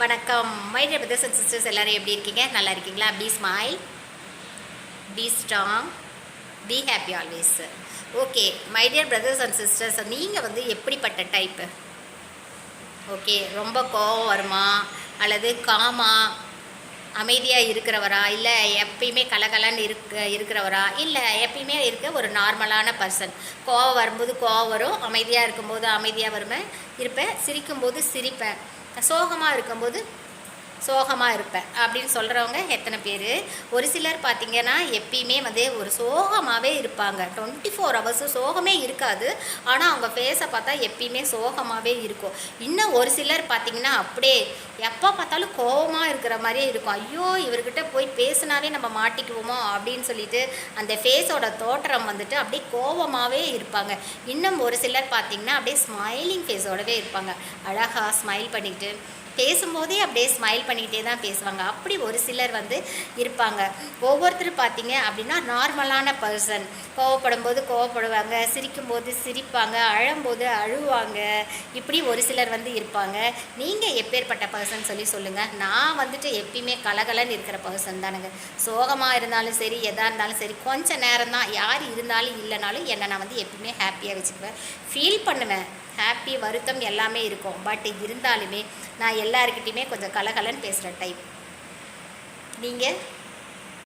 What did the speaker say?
வணக்கம் my dear brothers and sisters, எல்லோரும் எப்படி இருக்கீங்க? நல்லா இருக்கீங்களா? Be smile, be strong, be happy always. Okay my dear brothers and sisters, நீங்கள் எப்படிப்பட்ட டைப்பு? ஓகே, ரொம்ப கோவம் வருமா அல்லது காமா அமைதியாக இருக்கிறவரா, இல்லை எப்பயுமே கலகலன்னு இருக்கிறவரா, இல்லை எப்பயுமே இருக்க ஒரு நார்மலான பர்சன்? கோவம் வரும்போது கோவம் வரும், அமைதியாக இருக்கும்போது அமைதியாக இருப்பேன், சிரிக்கும்போது சிரிப்பேன், சோகமாக இருக்கும்போது சோகமாக இருப்பேன் அப்படின்னு சொல்கிறவங்க எத்தனை பேர்? ஒரு சிலர் பார்த்திங்கன்னா எப்பயுமே ஒரு சோகமாகவே இருப்பாங்க. 24 ஹவர்ஸு சோகமே இருக்காது, ஆனால் அவங்க ஃபேஸை பார்த்தா எப்பயுமே சோகமாகவே இருக்கும். இன்னும் ஒரு சிலர் பார்த்திங்கன்னா அப்படியே எப்போ பார்த்தாலும் கோபமாக இருக்கிற மாதிரியே இருக்கும். ஐயோ, இவர்கிட்ட போய் பேசினாவே நம்ம மாட்டிக்குவோமோ அப்படின்னு சொல்லிட்டு அந்த ஃபேஸோட தோற்றம் அப்படியே கோபமாகவே இருப்பாங்க. இன்னும் ஒரு சிலர் பார்த்திங்கன்னா அப்படியே ஸ்மைலிங் ஃபேஸோடவே இருப்பாங்க. அழகாக ஸ்மைல் பண்ணிக்கிட்டு பேசும்போதே அப்படியே ஸ்மைல் பண்ணிக்கிட்டே தான் பேசுவாங்க. அப்படி ஒரு சிலர் இருப்பாங்க. ஒவ்வொருத்தரும் பார்த்தீங்க அப்படின்னா நார்மலான பர்சன். கோவப்படும் போது கோவப்படுவாங்க, சிரிக்கும்போது சிரிப்பாங்க, அழும்போது அழுவாங்க. இப்படி ஒரு சிலர் இருப்பாங்க. நீங்கள் எப்பேற்பட்ட பர்சன் சொல்லி சொல்லுங்கள். நான் எப்பயுமே கலகலன்னு இருக்கிற பர்சன் தானுங்க. சோகமாக இருந்தாலும் சரி, எதாக இருந்தாலும் சரி, கொஞ்சம் நேரம் தான், யார் இருந்தாலும் இல்லைனாலும் என்னை நான் எப்பயுமே ஹாப்பியாக வச்சுக்குவேன், ஃபீல் பண்ணுவேன். ஹாப்பி, வருத்தம் எல்லாமே இருக்கும். பட் இருந்தாலுமே நான் எல்லாருக்கிட்டையுமே கொஞ்சம் கலகலன்னு பேசுகிற டைப். நீங்கள்